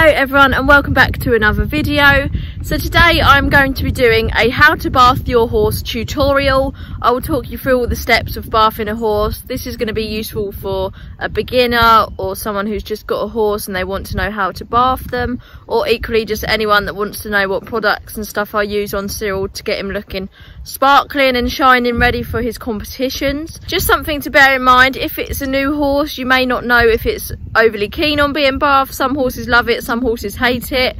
Hello everyone and welcome back to another video. So today I'm going to be doing a how to bath your horse tutorial. I will talk you through all the steps of bathing a horse. This is going to be useful for a beginner or someone who's just got a horse and they want to know how to bath them, or equally just anyone that wants to know what products and stuff I use on Cyril to get him looking sparkling and shining ready for his competitions. Just something to bear in mind, if it's a new horse you may not know if it's overly keen on being bathed. Some horses love it, some horses hate it.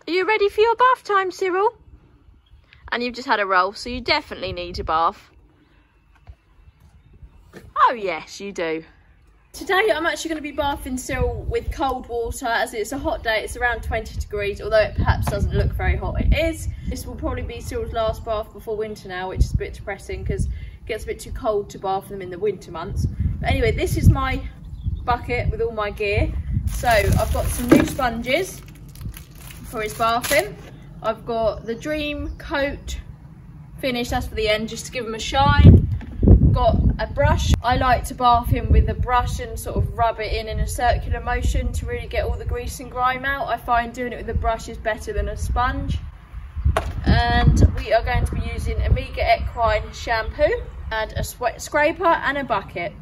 Are you ready for your bath time, Cyril? And you've just had a roll, so you definitely need a bath. Oh yes, you do. Today I'm actually going to be bathing Cyril with cold water, as it's a hot day. It's around 20 degrees, although it perhaps doesn't look very hot. It is. This will probably be Cyril's last bath before winter now, which is a bit depressing because it gets a bit too cold to bath them in the winter months. But anyway, this is my bucket with all my gear. So I've got some new sponges for his bathing. I've got the Dream Coat finish, that's for the end, just to give him a shine. Got a brush. I like to bath him with a brush and sort of rub it in a circular motion to really get all the grease and grime out. I find doing it with a brush is better than a sponge. And we are going to be using Omega Equine shampoo and a sweat scraper and a bucket.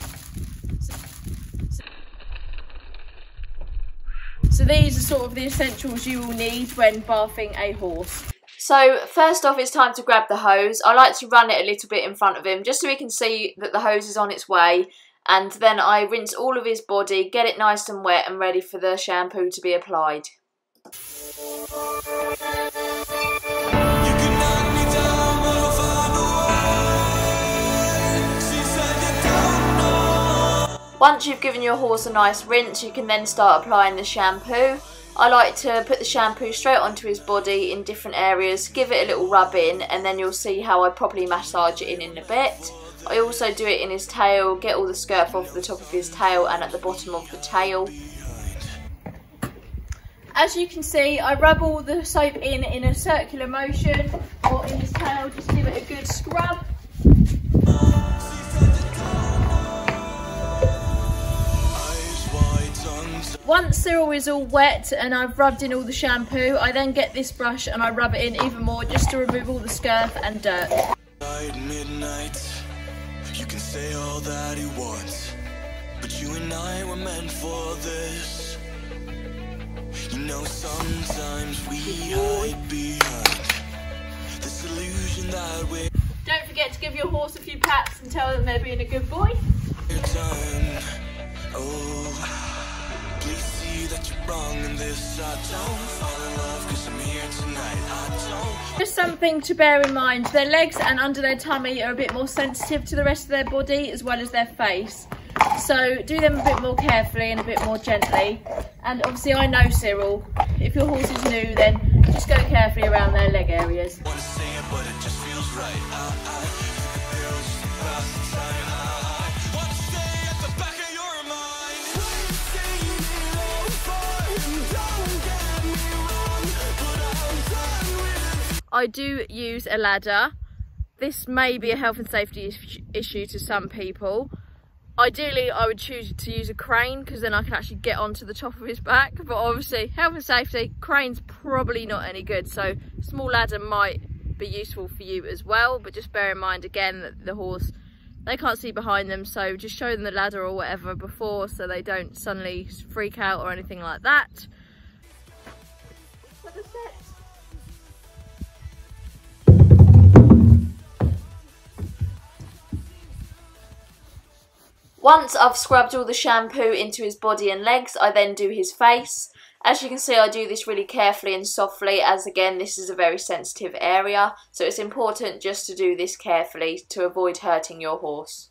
So these are sort of the essentials you will need when bathing a horse. So first off, it's time to grab the hose. I like to run it a little bit in front of him just so he can see that the hose is on its way, and then I rinse all of his body, get it nice and wet and ready for the shampoo to be applied. Once you've given your horse a nice rinse, you can then start applying the shampoo. I like to put the shampoo straight onto his body in different areas, give it a little rub in, and then you'll see how I properly massage it in a bit. I also do it in his tail, get all the scurf off the top of his tail and at the bottom of the tail. As you can see, I rub all the soap in a circular motion, or in his tail, just give it a good scrub. Once Cyril is all wet and I've rubbed in all the shampoo, I then get this brush and I rub it in even more just to remove all the scurf and dirt. Midnight, you can say all that you want, but you and I were meant for this. You know, sometimes we hide behind this illusion that we're... Don't forget to give your horse a few pats and tell them they're being a good boy. Please see that you're wrong in this. I don't fall in love 'cause I'm here tonight. I don't. Just something to bear in mind, their legs and under their tummy are a bit more sensitive to the rest of their body as well as their face. So do them a bit more carefully and a bit more gently. And obviously I know Cyril, if your horse is new then just go carefully around their leg areas. I wanna say it, but it just feels right. I do use a ladder. This may be a health and safety issue to some people. Ideally, I would choose to use a crane because then I can actually get onto the top of his back. But obviously, health and safety, crane's probably not any good. So small ladder might be useful for you as well. But just bear in mind again that the horse, they can't see behind them. So just show them the ladder or whatever before so they don't suddenly freak out or anything like that. Once I've scrubbed all the shampoo into his body and legs, I then do his face. As you can see, I do this really carefully and softly, as again, this is a very sensitive area. So it's important just to do this carefully to avoid hurting your horse.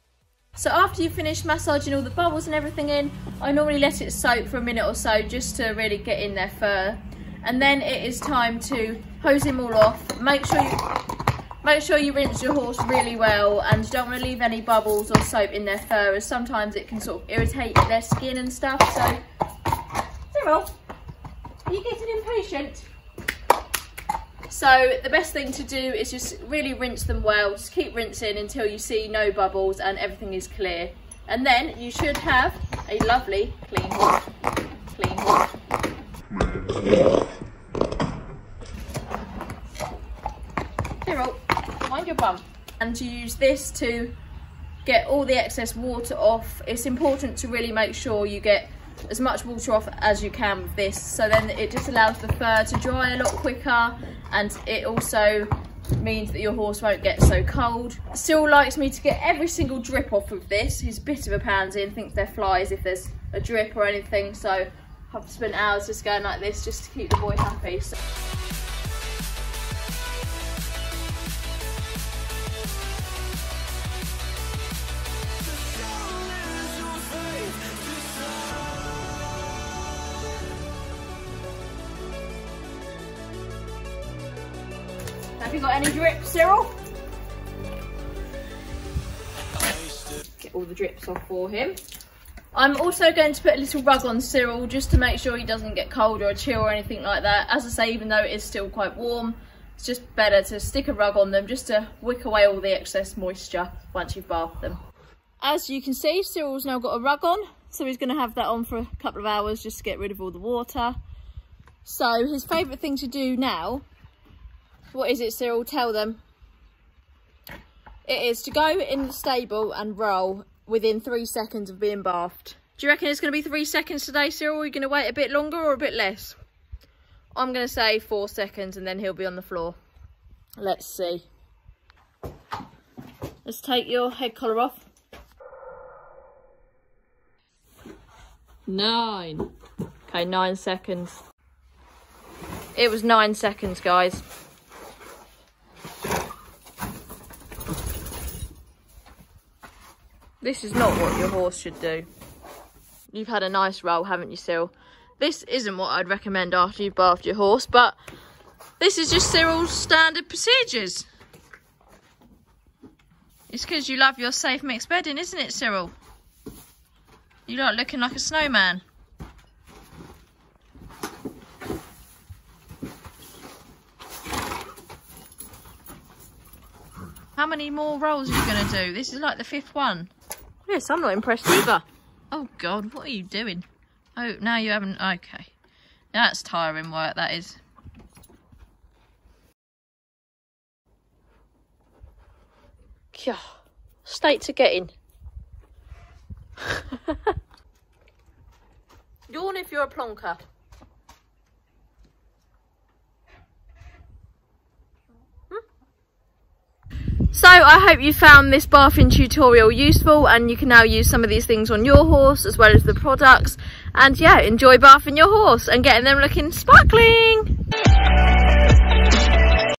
So after you've finished massaging all the bubbles and everything in, I normally let it soak for a minute or so just to really get in their fur. And then it is time to hose him all off. Make sure you rinse your horse really well, and you don't want to leave any bubbles or soap in their fur, as sometimes it can sort of irritate their skin and stuff. So, Cyril, are you getting impatient? So the best thing to do is just really rinse them well. Just keep rinsing until you see no bubbles and everything is clear. And then you should have a lovely clean horse. Cyril, mind your bum. And you use this to get all the excess water off. It's important to really make sure you get as much water off as you can with this, so then it just allows the fur to dry a lot quicker, and it also means that your horse won't get so cold. Cyril likes me to get every single drip off with this. He's a bit of a pansy and thinks they're flies if there's a drip or anything, so I've spent hours just going like this just to keep the boy happy. So. Have you got any drips, Cyril? Get all the drips off for him. I'm also going to put a little rug on Cyril just to make sure he doesn't get cold or a chill or anything like that. As I say, even though it is still quite warm, it's just better to stick a rug on them just to wick away all the excess moisture once you've bathed them. As you can see, Cyril's now got a rug on, so he's going to have that on for a couple of hours just to get rid of all the water. So his favourite thing to do now, what is it, Cyril? Tell them. It is to go in the stable and roll within 3 seconds of being bathed. Do you reckon it's going to be 3 seconds today, Cyril? Or are you going to wait a bit longer or a bit less? I'm going to say 4 seconds and then he'll be on the floor. Let's see. Let's take your head collar off. 9. Okay, 9 seconds. It was 9 seconds, guys. This is not what your horse should do. You've had a nice roll, haven't you, Cyril? This isn't what I'd recommend after you've bathed your horse, but this is just Cyril's standard procedures. It's because you love your safe mixed bedding, isn't it, Cyril? You like looking like a snowman. How many more rolls are you going to do? This is like the 5th one. Yes, I'm not impressed either. Oh God, what are you doing? Oh, now you haven't, okay. That's tiring work, that is. Phew. State to getting. Yawn if you're a plonker. So I hope you found this bathing tutorial useful and you can now use some of these things on your horse as well as the products, and yeah, enjoy bathing your horse and getting them looking sparkling.